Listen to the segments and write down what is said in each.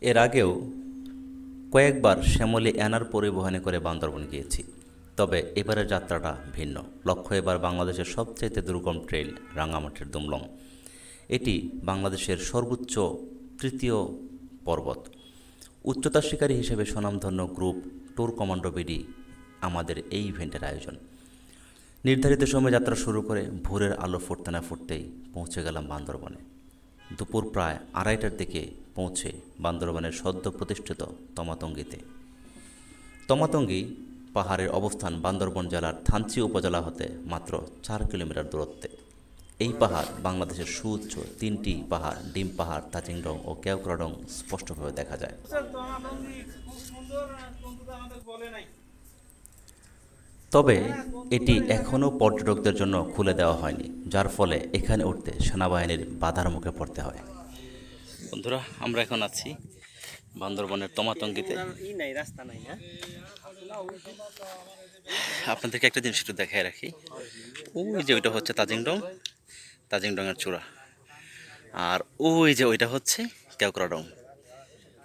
এর আগেও কয়েকবার শ্যামলী অ্যানার পরিবহনে করে বান্দরবন গিয়েছি। তবে এবারের যাত্রাটা ভিন্ন। লক্ষ্য এবার বাংলাদেশের সবচাইতে দুর্গম ট্রেইল রাঙামাটির দুমলং। এটি বাংলাদেশের সর্বোচ্চ তৃতীয় পর্বত। উচ্চতা শিকারী হিসেবে স্বনামধন্য গ্রুপ ট্যুর কমান্ডো বিডি আমাদের এই ইভেন্টের আয়োজন। নির্ধারিত সময়ে যাত্রা শুরু করে ভোরের আলো ফুটতে না ফুটতেই পৌঁছে গেলাম বান্দরবনে। দুপুর প্রায় আড়াইটার দিকে পৌঁছে বান্দরবনের সদ্য প্রতিষ্ঠিত তমাতঙ্গিতে। তমাতঙ্গি পাহাড়ের অবস্থান বান্দরবন জেলার থানচি উপজেলা হতে মাত্র 4 কিলোমিটার দূরত্বে। এই পাহাড় বাংলাদেশের সুউচ্চ তিনটি পাহাড় ডিম পাহাড়, তাজিংডং ও কেওক্রাডং স্পষ্টভাবে দেখা যায়। তবে এটি এখনও পর্যটকদের জন্য খুলে দেওয়া হয়নি, যার ফলে এখানে উঠতে সেনাবাহিনীর বাধার মুখে পড়তে হয়। বন্ধুরা, আমরা এখন আছি বান্দরবনের তমাতঙ্গিতে। আপনাদেরকে একটা জিনিস একটু দেখায় রাখি। ওই যে ওইটা হচ্ছে তাজিংডং, তাজিংডংয়ের চূড়া। আর ওই যে ওইটা হচ্ছে কেওক্রাডং।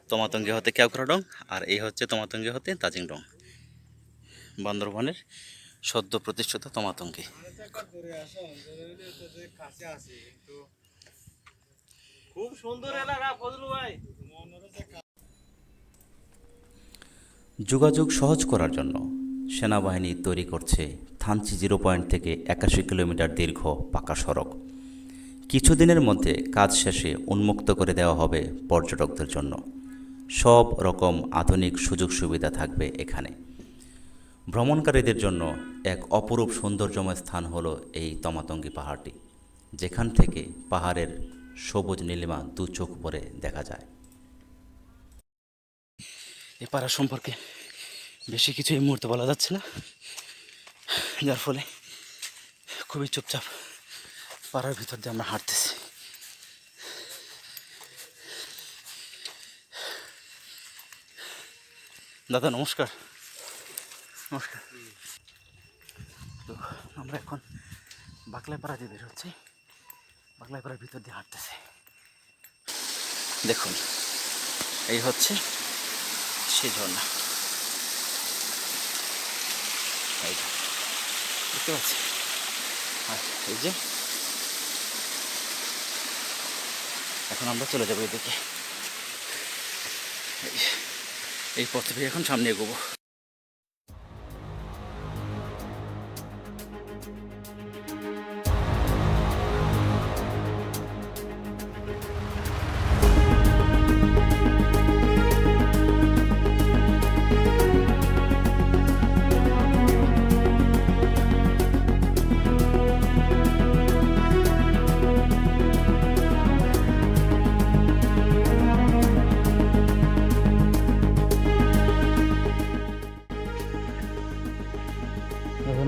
তমাতঙ্গি হতে কেওক্রাডং, আর এই হচ্ছে তমাতঙ্গি হতে তাজিংডং, বান্দরবনের সদ্য প্রতিষ্ঠিত তমাতঙ্গি। খুব সুন্দর এলাকা ফজলু ভাই। যোগাযোগ সহজ করার জন্য সেনাবাহিনী তৈরি করছে থানচি 0 পয়েন্ট থেকে 81 কিলোমিটার দীর্ঘ পাকা সড়ক। কিছুদিনের মধ্যে কাজ শেষে উন্মুক্ত করে দেওয়া হবে পর্যটকদের জন্য। সব রকম আধুনিক সুযোগ সুবিধা থাকবে এখানে। ভ্রমণকারীদের জন্য এক অপরূপ সৌন্দর্যময় স্থান হলো এই তমাতঙ্গি পাহাড়টি, যেখান থেকে পাহাড়ের সবুজ নীলিমা দু চোখ ভরে দেখা যায়। এই পাড়া সম্পর্কে বেশি কিছু এই মুহূর্তে বলা যাচ্ছে না, যার ফলে খুবই চুপচাপ পাড়ার ভিতর দিয়ে আমরা হাঁটতেছি। দাদা নমস্কার। নমস্কার। তো আমরা এখন বাকলাইপাড়া দিয়ে বের হচ্ছি, বাকলাইপাড়ার ভিতর দিয়ে হাঁটতেছি। দেখুন, এই হচ্ছে সেই ঝর্ণা, দেখতে পাচ্ছি। আর এই যে এখন আমরা চলে যাবো এদিকে। এই পথে এখন সামনে এগোবো।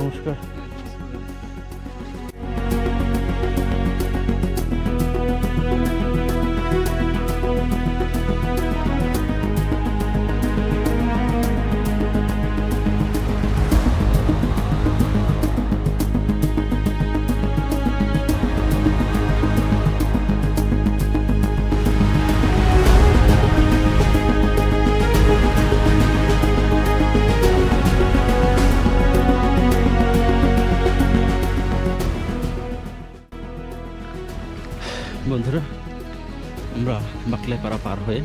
নমস্কার। বন্ধুরা, আমরা বাকলাইপাড়া পার হয়ে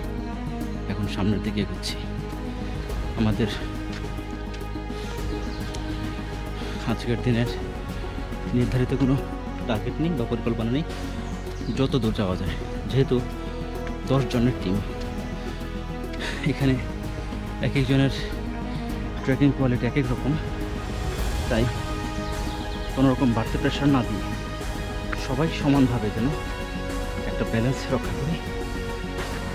এখন সামনের দিকে এগোচ্ছি। আমাদের আজকের দিনের নির্ধারিত কোনো টার্গেট নেই বা পরিকল্পনা নেই, যত দূর যাওয়া যায়। যেহেতু 10 জনের টিম, এখানে এক একজনের ট্রেকিং কোয়ালিটি এক এক রকম, তাই কোনো রকম বাড়তি প্রেশার না দিয়ে সবাই সমানভাবে যেন একটা ব্যালেন্স রক্ষা করে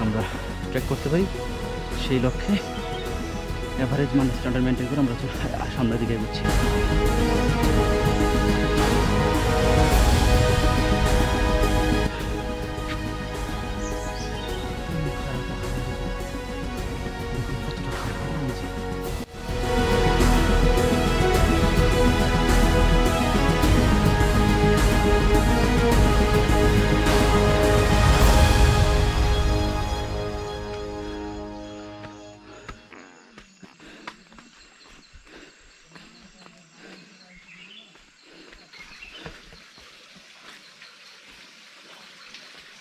আমরা ট্রেক করতে পারি, সেই লক্ষ্যে অ্যাভারেজ মান স্ট্যান্ডার্ড মেনটেন করে আমরা সামনের দিকে এগোচ্ছি।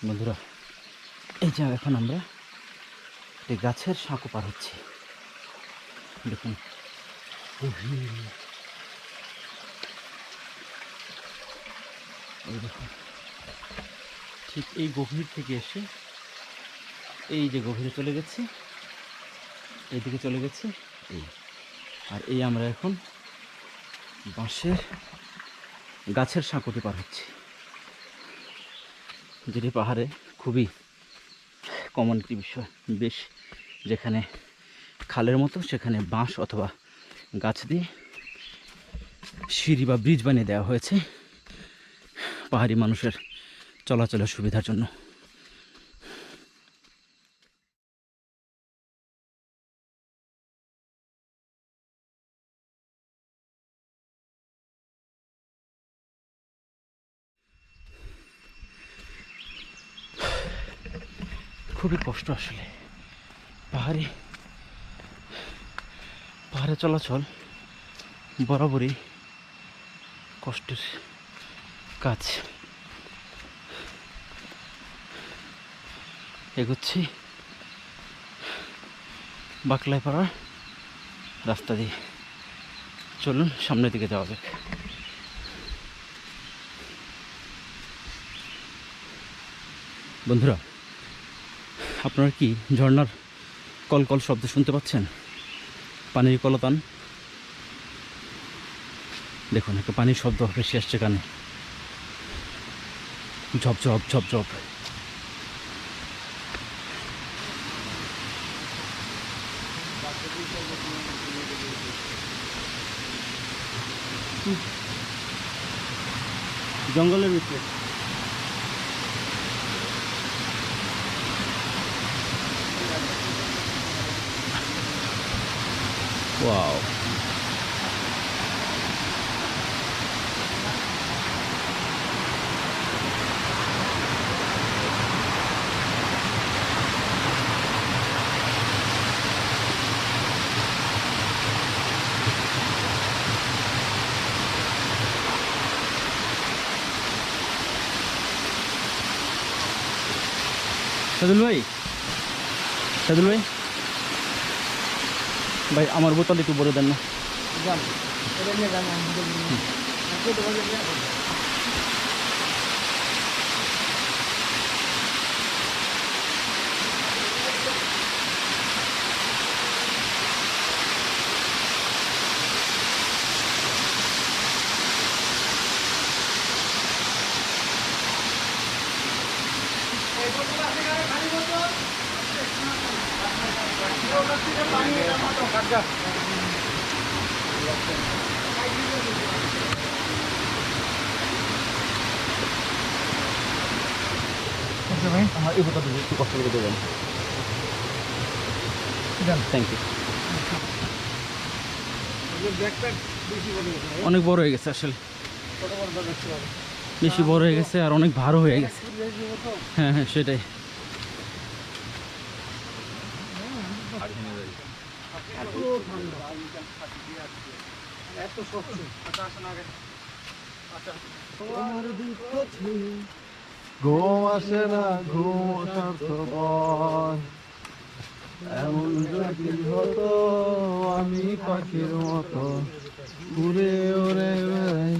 বন্ধুরা, এই যে এখন আমরা এই গাছের সাঁকো পার হচ্ছি। দেখুন এই দেখুন, ঠিক এই গভীর থেকে এসে এই যে গভীরে চলে গেছে, এইদিকে চলে গেছে এই। আর এই আমরা এখন বাঁশের গাছের সাঁকোটি পার হচ্ছি, যেটি পাহাড়ে খুবই কমন একটি বিষয়। বেশ, যেখানে খালের মতো সেখানে বাঁশ অথবা গাছ দিয়ে সিঁড়ি বা ব্রিজ বানিয়ে দেওয়া হয়েছে পাহাড়ি মানুষের চলাচলের সুবিধার জন্য। খুবই কষ্ট আসলে পাহাড়ে চলাচল বরাবরই কষ্টের কাজ। এগোচ্ছি বাকলাই পাড়া রাস্তা দিয়ে। চলুন সামনের দিকে যাওয়া যাক। বন্ধুরা, আপনারা কি ঝর্ণার কলকল শব্দ শুনতে পাচ্ছেন? পানির কলতান। দেখুন, একটা পানির শব্দ বেশি আসছে কানে, ঝপঝপ ঝপঝপ। জঙ্গলের ভিতরে ওয়াও, সাদুল ভাই, ভাই আমার বোতল একটু বলে দেন না। আমার এই বোতলটা একটু কষ্ট করে দেবেন। Thank you. অনেক বড় হয়ে গেছে আসলে, বেশি বড় হয়ে গেছে আর অনেক ভারও হয়ে গেছে। হ্যাঁ হ্যাঁ, সেটাই। ঘুম আসে না, ঘুম স্বার্থপর, এমন যদি হতো আমি পাখির মতো উড়ে উড়ে বেড়াই।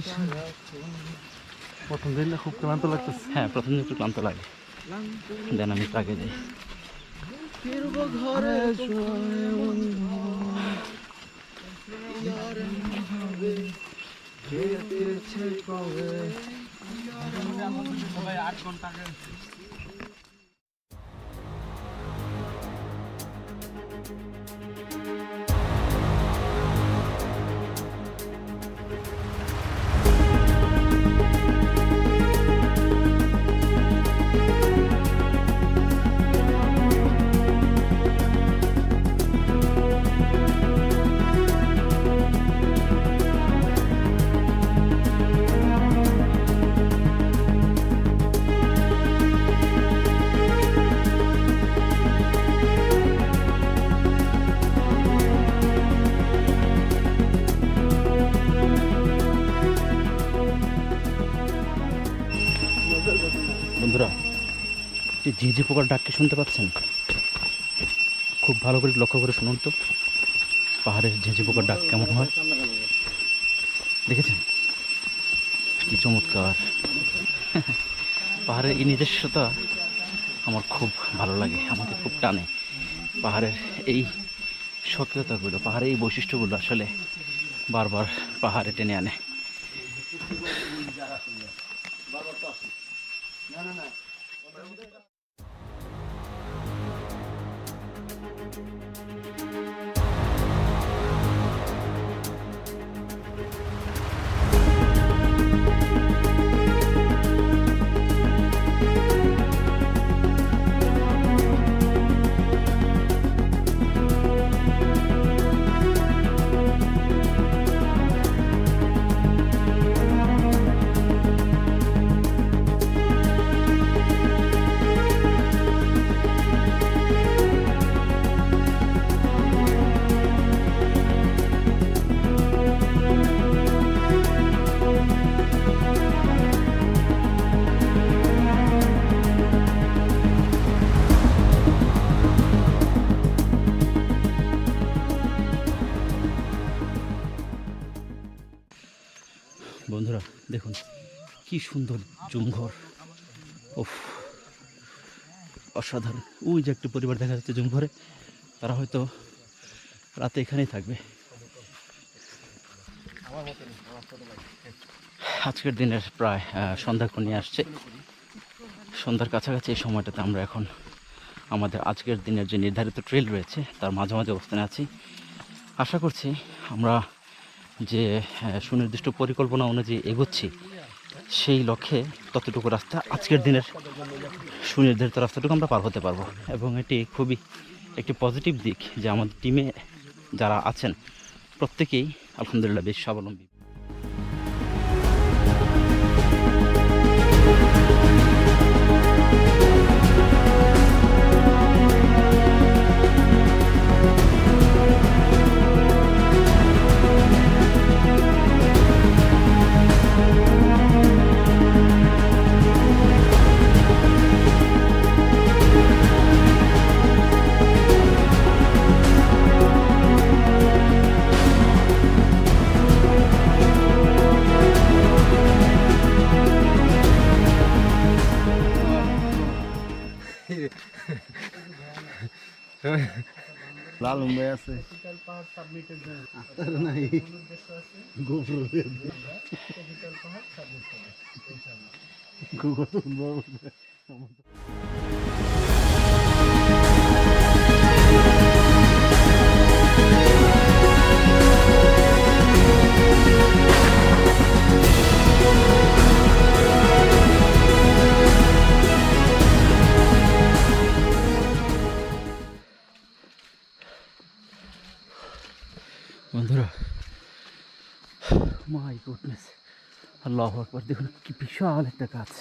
প্রথম দিন খুব ক্লান্ত লাগতেছে। হ্যাঁ, প্রথম দিন একটু ক্লান্ত লাগে, দেন আমি আগে যাই। ফিরবো ঘরে কবে। 8 ঘন্টা ঝিঁঝি পোকার ডাককে শুনতে পাচ্ছেন? খুব ভালো করে লক্ষ্য করে শুনুন তো, পাহাড়ের ঝিঁঝি পোকার ডাক কেমন হয় দেখেছেন? কি চমৎকার! পাহাড়ের এই নিজস্বতা আমার খুব ভালো লাগে, আমাকে খুব টানে। পাহাড়ের এই স্বকীয়তাগুলো, পাহাড়ের এই বৈশিষ্ট্যগুলো আসলে বারবার পাহাড়ে টেনে আনে। বন্ধুরা দেখুন কি সুন্দর জুমঘর, ওফ অসাধারণ। ওই যে একটা পরিবার দেখা যাচ্ছে জুমঘরে, তারা হয়তো রাতে এখানেই থাকবে। আজকের দিনের প্রায় সন্ধ্যা নিয়ে আসছে, সন্ধ্যার কাছাকাছি এই সময়টাতে আমরা এখন আমাদের আজকের দিনের যে নির্ধারিত ট্রেল রয়েছে তার মাঝামাঝি অবস্থানে আছি। আশা করছি আমরা যে সুনির্দিষ্ট পরিকল্পনা অনুযায়ী এগোচ্ছি সেই লক্ষ্যে ততটুকু রাস্তা, আজকের দিনের সুনির্ধারিত রাস্তাটুকু আমরা পার হতে পারবো। এবং এটি খুবই একটি পজিটিভ দিক যে আমাদের টিমে যারা আছেন প্রত্যেকেই আলহামদুলিল্লাহ বেশ স্বাবলম্বী। লাল মুম্বাই আছে নাই গোপুর বন্ধুরা মাই গুডনেস, আল্লাহু আকবার! দেখুন কি বিশাল একটা গাছ।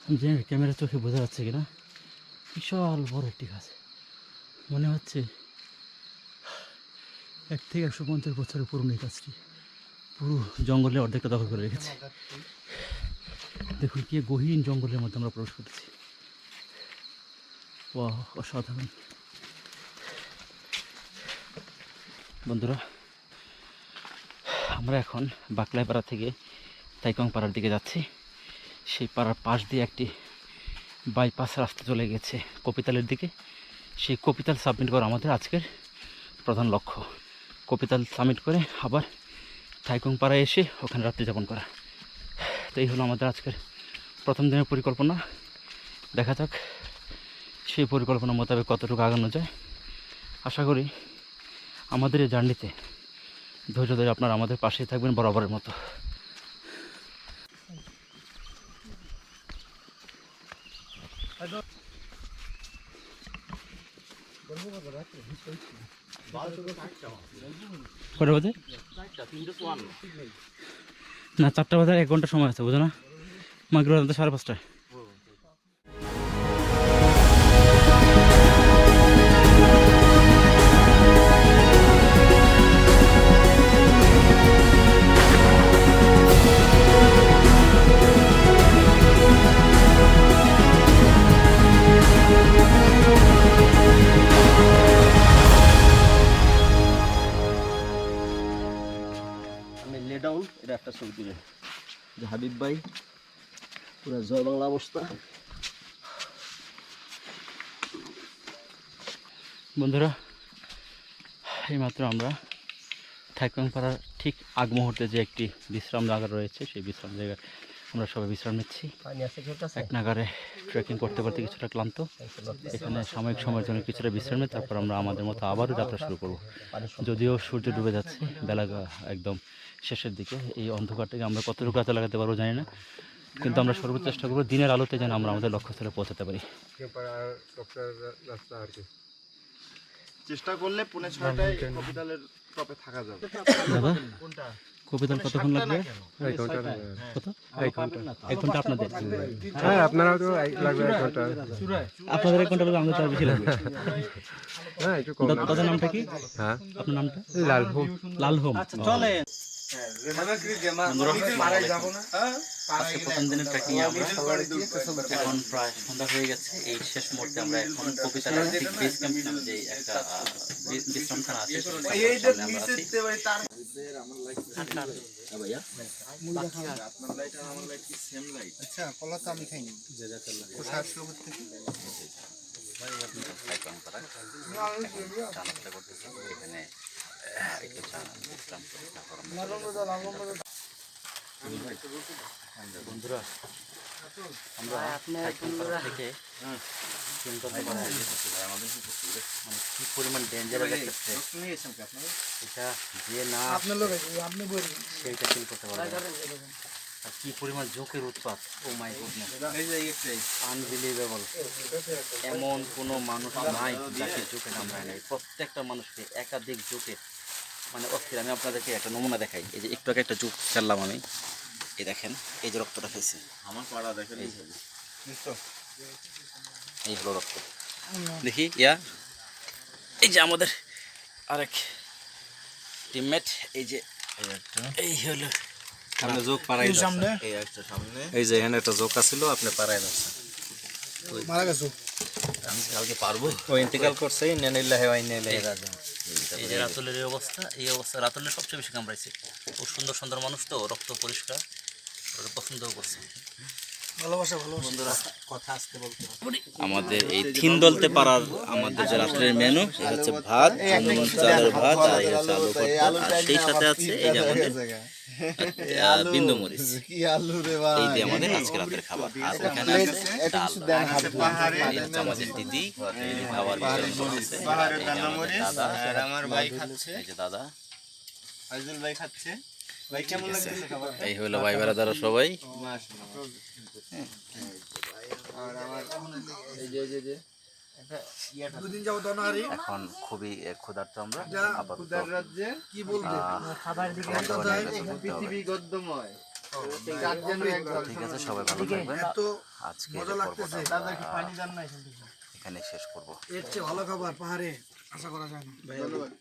আমি জানি না ক্যামেরা চোখে বোঝা যাচ্ছে কিনা, বিশাল বড় একটি গাছ। মনে হচ্ছে 1 থেকে 150 বছরের পুরনো এই গাছটি পুরো জঙ্গলের অর্ধেকটা দখল করে রেখেছে। দেখুন কি গহীন জঙ্গলের মধ্যে আমরা প্রবেশ করেছি। বাহ, অসাধারণ! বন্ধুরা আমরা এখন বাকলাইপাড়া থেকে তাইকং পাড়ার দিকে যাচ্ছি। সেই পাড়ার পাশ দিয়ে একটি বাইপাস রাস্তা চলে গেছে কপিতালের দিকে। সেই কপিতাল সাবমিট করা আমাদের আজকের প্রধান লক্ষ্য। কপিতাল সাবমিট করে আবার তাইকং পাড়ায় এসে ওখানে রাত্রি যাপন করা। তো এই হলো আমাদের আজকের প্রথম দিনের পরিকল্পনা। দেখা যাক সেই পরিকল্পনা মোতাবেক কতটুকু আগানো যায়। আশা করি আমাদের এই জার্নিতে ধৈর্য ধরে আপনারা আমাদের পাশেই থাকবেন বরাবরের মতো। কটা বাজে? না, 4টা বাজার 1 ঘন্টা সময় আছে, বুঝো না? মাগরিব 5:30টায়। একটা ছবি দিবে যে হাবিব ভাই পুরো জয় বাংলা অবস্থা। বন্ধুরা, এইমাত্র আমরা থাইকংপাড়ার ঠিক আগ মুহূর্তে যে একটি বিশ্রাম জায়গা রয়েছে সেই বিশ্রাম জায়গায় আমরা সবাই বিশ্রাম নিচ্ছি। এক নাগারে ট্রেকিং করতে করতে কিছুটা ক্লান্ত, এখানে সাময়িক সময়ের জন্য কিছুটা বিশ্রাম নিয়ে তারপর আমরা আমাদের মতো আবারও যাত্রা শুরু করব। যদিও সূর্য ডুবে যাচ্ছে, বেলা একদম শেষের দিকে, এই অন্ধকার থেকে আমরা কতটুকু হাতে লাগাতে পারবো জানি না, কিন্তু আমরা সর্বোচ্চ চেষ্টা করবো দিনের আলোতে যেন আমরা আমাদের লক্ষ্যস্থলে পৌঁছাতে পারি। চেষ্টা করলে 5:30টায় কপিতালের টপে থাকা যাবে। দাদা, কবিতাল কতক্ষণ লাগবে? কত? 1 ঘন্টা আপনাদের? হ্যাঁ, আপনারাও তো লাগবে 1 ঘন্টা। আপনাদের 1 ঘন্টা লাগবে, আমাদের তার বেশি লাগবে। হ্যাঁ, একটু কম। দাদার নামটা কি? হ্যাঁ, আপনার নামটা? লাল হোম। লাল হোম। চলে আজকে প্রথম দিনের ট্রেকিং আমরা এখন প্রায় সন্ধ্যা হয়ে গেছে। এই শেষ মুহূর্তে আমরা এখন কবিতার ঠিক বেস ক্যাম্প নামে যে একটা বিশ্রামখানা আছে সেখানে আমরা আছি। আচ্ছা, কলা তো আমি খাইনি। এখানে একটু চা বিশ্রাম করে তারপর আমরা বন্ধুরা আমরা থেকে কি পরিমাণ ডেঞ্জারাস একটা ট্রেক, এটা যে না সেইটা ফিল করতে পারবে। আর কি পরিমাণ ঝোঁকের উৎপাত, ও মাই গুডনেস, আনবিলিভেবল। এমন কোনো মানুষ নাই যাকে ঝোঁকে কামড়ায় নাই। প্রত্যেকটা মানুষকে একাধিক ঝোঁকে মানে অস্থির। আমি আপনাদেরকে একটা নমুনা দেখাই। এই যে একটু আগে একটা ঝোঁক ফেললাম আমি, এই দেখেন, এই যে রক্তটা খেয়েছে আমার পাড়া দেখেন, এই হলো রক্ত। দেখি ইয়া, এই যে আমাদের আরেক টিমমেট, এই যে এই হলো সামনে যোগ পাড়াই সামনে, এই একটা সামনে, এই যে এখানে একটা যোগ আছিল, আপনি পাড়াই যাচ্ছেন, মারা গেছো। আমি কালকে পারবো, ও ইন্তেকাল করছে, ইন্নালিল্লাহি ওয়া ইন্না ইলাইহি রাজিউন। এই যে রাতুলের এই অবস্থা, এই অবস্থা রাতুলের সবচেয়ে বেশি কামড়াইছে। খুব সুন্দর সুন্দর মানুষ তো, রক্ত পরিষ্কার, ওরা পছন্দও করছে। ভালোবাসা বন্ধুরা, কথা আসতে বলতে হবে। আমাদের এই থিনদলতে পাড়ার আমাদের যে রাত্রের মেনু, এটা হচ্ছে ভাত, চালের ভাত, আর এই হচ্ছে আলু ভর্তা, আর সেই সাথে আছে এই যে আমাদের বিন্দু মরিচ। কি আলু রে ভাই, এই যে আমাদের আজকে রাতের খাবার। আর ওখানে আছে ডাল, এই হচ্ছে আমাদের দিদি খাবার আছে, পাহাড়ের দানা মরিচ, আর আমার ভাই খাচ্ছে, এই যে দাদা ফাইজুল ভাই খাচ্ছে। ভাই কেমন লাগছে খাবার? এই হলো ভাই বেড়াদারা সবাই। আর আমার এই যে দুদিন যাবো দনারি, এখন খুবই ক্ষুধার্ত আমরা। খুদার রাজ্যে কি বলবো, খাবার দিকে পৃথিবী গদ্যময়। ঠিক আছে, সবাই ভালো থাকবেন। আজকে মজা লাগতেছে, দাদা কি পানি দেন না এখান থেকে? এখানে শেষ করব। এর চেয়ে ভালো খাবার পাহাড়ে আশা করা যায় না। ধন্যবাদ।